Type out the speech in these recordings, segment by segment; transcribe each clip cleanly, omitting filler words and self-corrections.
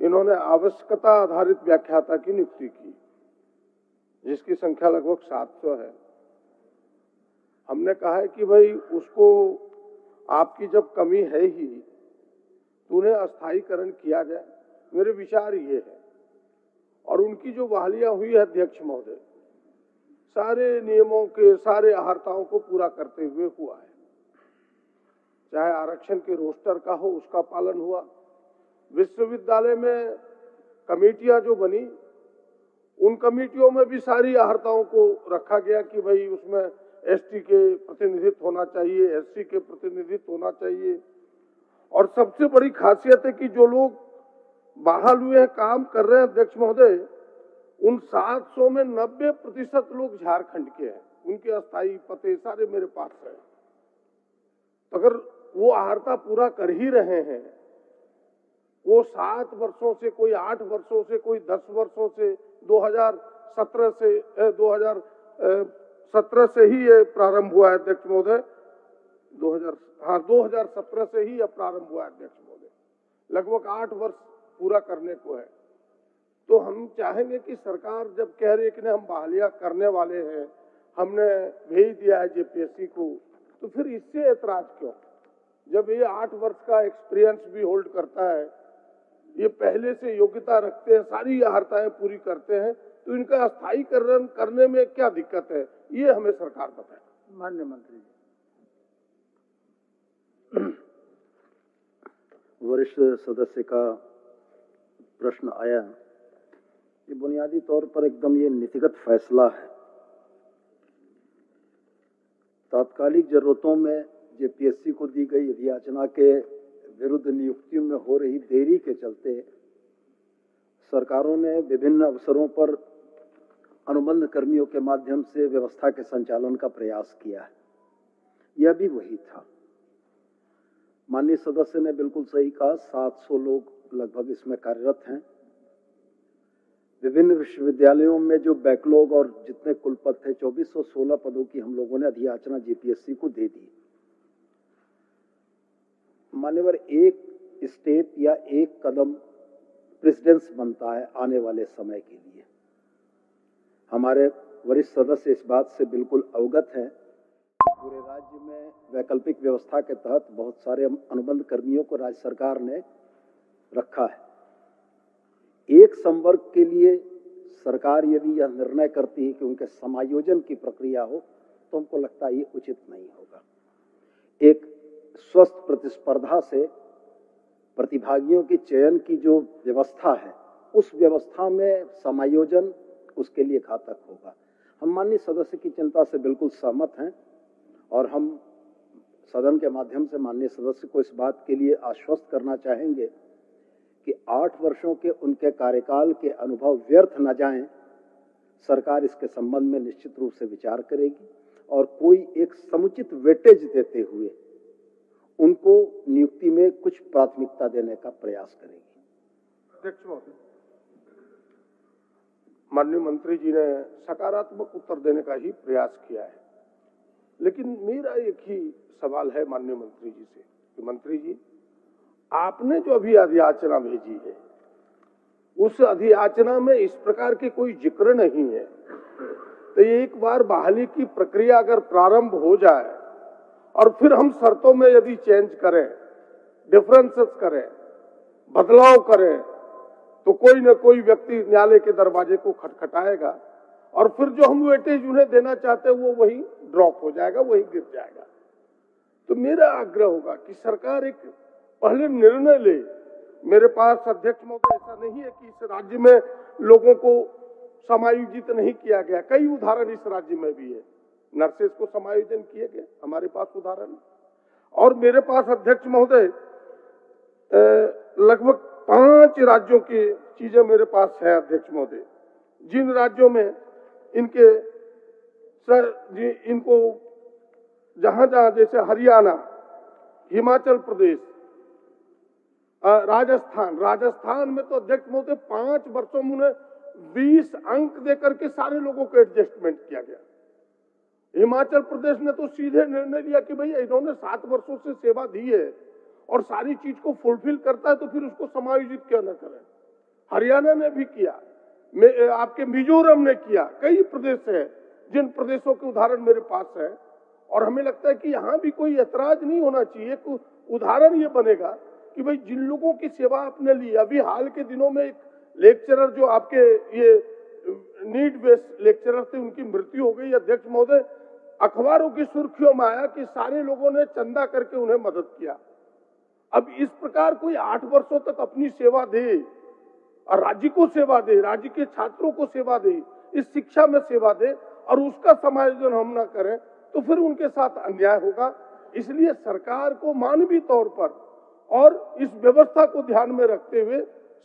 इन्होंने आवश्यकता आधारित व्याख्याता की नियुक्ति की, जिसकी संख्या लगभग 700 है। हमने कहा है कि भाई उसको आपकी जब कमी है ही तो उन्हें अस्थायीकरण किया जाए। मेरे विचार ये है। और उनकी जो बहालियां हुई है अध्यक्ष महोदय, सारे नियमों के सारे अहर्ताओं को पूरा करते हुए हुआ है। चाहे आरक्षण के रोस्टर का हो, उसका पालन हुआ। विश्वविद्यालय में कमेटियां जो बनी, उन कमेटियों में भी सारी अहर्ताओं को रखा गया कि भाई उसमें एसटी के प्रतिनिधित्व होना चाहिए, एससी के प्रतिनिधित्व होना चाहिए। और सबसे बड़ी खासियत है कि जो लोग बहाल हुए हैं, काम कर रहे हैं अध्यक्ष महोदय, उन 700 में 90% लोग झारखंड के हैं। उनके अस्थायी पते सारे मेरे पास हैं। तो अगर वो अहर्ता पूरा कर ही रहे हैं, वो 7 वर्षों से, कोई 8 वर्षों से, कोई 10 वर्षों से, 2017 से ही ये प्रारंभ हुआ है अध्यक्ष महोदय। 2017 से ही यह प्रारंभ हुआ है अध्यक्ष महोदय। लगभग 8 वर्ष पूरा करने को है। तो हम चाहेंगे कि सरकार जब कह रही है कि हम बहालियां करने वाले हैं, हमने भेज दिया है जेपीएससी को, तो फिर इससे ऐतराज क्यों? जब ये 8 वर्ष का एक्सपीरियंस भी होल्ड करता है, ये पहले से योग्यता रखते हैं, सारी अहर्ताएं पूरी करते हैं, तो इनका अस्थायीकरण करने में क्या दिक्कत है, ये हमें सरकार बताए। माननीय मंत्री जी। वरिष्ठ सदस्य का प्रश्न आया, ये बुनियादी तौर पर एकदम ये नीतिगत फैसला है। तात्कालिक जरूरतों में जेपीएससी को दी गई अधियाचना के विरुद्ध नियुक्तियों में हो रही देरी के चलते सरकारों ने विभिन्न अवसरों पर अनुबंध कर्मियों के माध्यम से व्यवस्था के संचालन का प्रयास किया है। यह भी वही था। माननीय सदस्य ने बिल्कुल सही कहा, 700 लोग लगभग इसमें कार्यरत हैं। विभिन्न विश्वविद्यालयों में जो बैकलॉग और जितने कुलपद थे, 2416 पदों की हम लोगों ने अधियाचना जेपीएससी को दे दी। मान्यवर, एक स्टेप या एक कदम प्रेसिडेंस बनता है आने वाले समय के लिए। हमारे वरिष्ठ सदस्य इस बात से बिल्कुल अवगत हैं कि पूरे राज्य में वैकल्पिक व्यवस्था के तहत बहुत सारे अनुबंध कर्मियों को राज्य सरकार ने रखा है। एक संवर्ग के लिए सरकार यदि यह निर्णय करती है कि उनके समायोजन की प्रक्रिया हो, तो हमको लगता है ये उचित नहीं होगा। एक स्वस्थ प्रतिस्पर्धा से प्रतिभागियों के चयन की जो व्यवस्था है, उस व्यवस्था में समायोजन उसके लिए घातक होगा। हम माननीय सदस्य की चिंता से बिल्कुल सहमत हैं और हम सदन के माध्यम से माननीय सदस्य को इस बात के लिए आश्वस्त करना चाहेंगे कि 8 वर्षों के उनके कार्यकाल के अनुभव व्यर्थ न जाएं। सरकार इसके संबंध में निश्चित रूप से विचार करेगी और कोई एक समुचित वेटेज देते हुए उनको नियुक्ति में कुछ प्राथमिकता देने का प्रयास करेगी। अध्यक्ष महोदय, माननीय मंत्री जी ने सकारात्मक उत्तर देने का ही प्रयास किया है, लेकिन मेरा एक ही सवाल है माननीय मंत्री जी से कि मंत्री जी, आपने जो अभी अधियाचना भेजी है, उस अधियाचना में इस प्रकार के कोई जिक्र नहीं है। तो एक बार बहाली की प्रक्रिया अगर प्रारंभ हो जाए और फिर हम शर्तों में यदि चेंज करें, डिफरेंसेस करें, बदलाव करें, तो कोई न कोई व्यक्ति न्यायालय के दरवाजे को खटखटाएगा और फिर जो हम वेटेज उन्हें देना चाहते हैं वो वही ड्रॉप हो जाएगा, वही गिर जाएगा। तो मेरा आग्रह होगा कि सरकार एक पहले निर्णय ले। मेरे पास अध्यक्ष महोदय ऐसा नहीं है कि इस राज्य में लोगों को समायोजित नहीं किया गया। कई उदाहरण इस राज्य में भी है, नर्सेस को समायोजन किए गए, हमारे पास उदाहरण। और मेरे पास अध्यक्ष महोदय लगभग 5 राज्यों की चीजें मेरे पास है अध्यक्ष महोदय, जिन राज्यों में इनको जहां जहां जैसे हरियाणा, हिमाचल प्रदेश, राजस्थान में तो अध्यक्ष महोदय 5 वर्षों में उन्हें 20 अंक देकर के सारे लोगों को एडजस्टमेंट किया गया। हिमाचल प्रदेश ने तो सीधे निर्णय लिया कि भाई इन्होंने 7 वर्षों से सेवा दी है और सारी चीज को फुलफिल करता है, तो फिर उसको समायोजित क्यों न करें। हरियाणा ने भी किया, आपके मिजोरम ने किया, कई प्रदेश है जिन प्रदेशों के उदाहरण मेरे पास है। और हमें लगता है कि यहाँ भी कोई ऐतराज नहीं होना चाहिए। उदाहरण ये बनेगा कि भाई जिन लोगों की सेवा आपने ली, अभी हाल के दिनों में एक लेक्चरर जो आपके ये नीड बेस्ड लेक्चरर थे, उनकी मृत्यु हो गई। अध्यक्ष महोदय, अखबारों की सुर्खियों में आया कि सारे लोगों ने चंदा करके उन्हें मदद किया। अब इस प्रकार कोई 8 वर्षों तक अपनी सेवा दे और राज्य को सेवा दे, राज्य के छात्रों को सेवा दे, इस शिक्षा में सेवा दे और उसका समायोजन हम ना करें तो फिर उनके साथ अन्याय होगा। इसलिए सरकार को मानवीय तौर पर और इस व्यवस्था को ध्यान में रखते हुए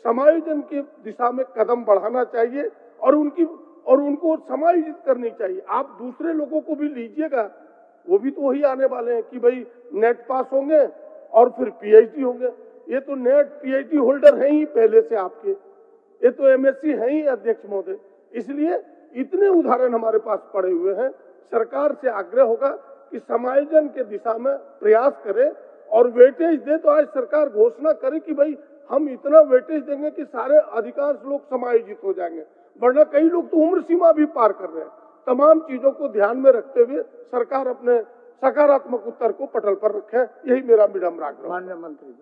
समायोजन की दिशा में कदम बढ़ाना चाहिए और उनको समायोजित करनी चाहिए। आप दूसरे लोगों को भी लीजिएगा, वो भी तो वही आने वाले हैं कि भाई नेट पास होंगे और फिर पीएचडी होंगे। ये तो नेट पीएचडी होल्डर हैं ही पहले से आपके, ये तो एमएससी हैं ही अध्यक्ष महोदय। इसलिए इतने उदाहरण हमारे पास पड़े हुए हैं। सरकार से आग्रह होगा कि समायोजन के दिशा में प्रयास करे और वेटेज दे। तो आज सरकार घोषणा करे कि भाई हम इतना वेटेज देंगे कि सारे अधिकांश लोग समायोजित हो जाएंगे, वरना कई लोग तो उम्र सीमा भी पार कर रहे हैं। तमाम चीजों को ध्यान में रखते हुए सरकार अपने सकारात्मक उत्तर को पटल पर रखे, यही मेरा विनम्र आग्रह। माननीय मंत्री जी,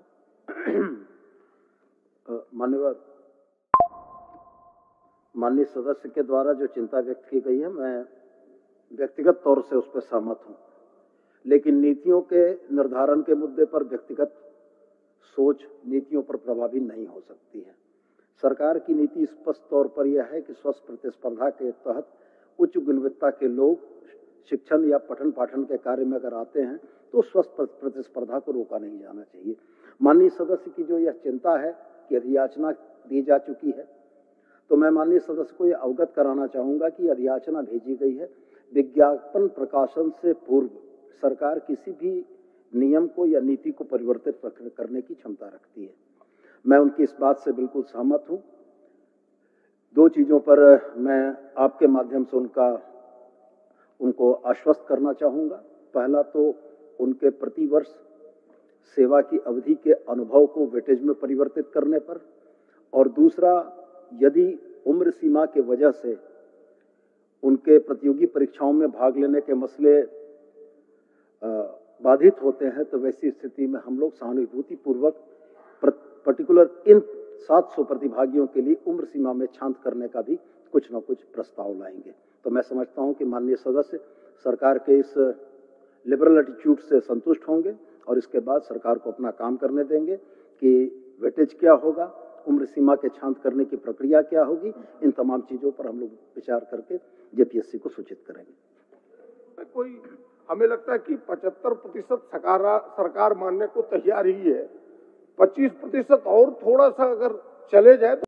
माननीय सदस्य के द्वारा जो चिंता व्यक्त की गई है, मैं व्यक्तिगत तौर से उस पर सहमत हूं, लेकिन नीतियों के निर्धारण के मुद्दे पर व्यक्तिगत सोच नीतियों पर प्रभावी नहीं हो सकती है। सरकार की नीति स्पष्ट तौर पर यह है कि स्वस्थ प्रतिस्पर्धा के तहत उच्च गुणवत्ता के लोग शिक्षण या पठन पाठन के कार्य में अगर आते हैं तो स्वस्थ प्रतिस्पर्धा को रोका नहीं जाना चाहिए। माननीय सदस्य की जो यह चिंता है कि अधियाचना दी जा चुकी है, तो मैं माननीय सदस्य को यह अवगत कराना चाहूंगा कि अधियाचना भेजी गई है। विज्ञापन प्रकाशन से पूर्व सरकार किसी भी नियम को या नीति को परिवर्तित करने की क्षमता रखती है। मैं उनकी इस बात से बिल्कुल सहमत हूं। दो चीजों पर मैं आपके माध्यम से उनको आश्वस्त करना चाहूंगा। पहला तो उनके प्रतिवर्ष सेवा की अवधि के अनुभव को वेटेज में परिवर्तित करने पर, और दूसरा, यदि उम्र सीमा के वजह से उनके प्रतियोगी परीक्षाओं में भाग लेने के मसले बाधित होते हैं तो वैसी स्थिति में हम लोग सहानुभूति पूर्वक पर्टिकुलर इन 700 प्रतिभागियों के लिए उम्र सीमा में छांट करने का भी कुछ न कुछ प्रस्ताव लाएंगे। तो मैं समझता हूं कि माननीय सदस्य सरकार के इस लिबरल एटीट्यूड से संतुष्ट होंगे और इसके बाद सरकार को अपना काम करने देंगे कि वेटेज क्या होगा, उम्र सीमा के छांट करने की प्रक्रिया क्या होगी। इन तमाम चीजों पर हम लोग विचार करके जेपीएससी को सूचित करेंगे। कोई हमें लगता है कि 75% सरकार मानने को तैयार ही है। 25% और थोड़ा सा अगर चले जाए तो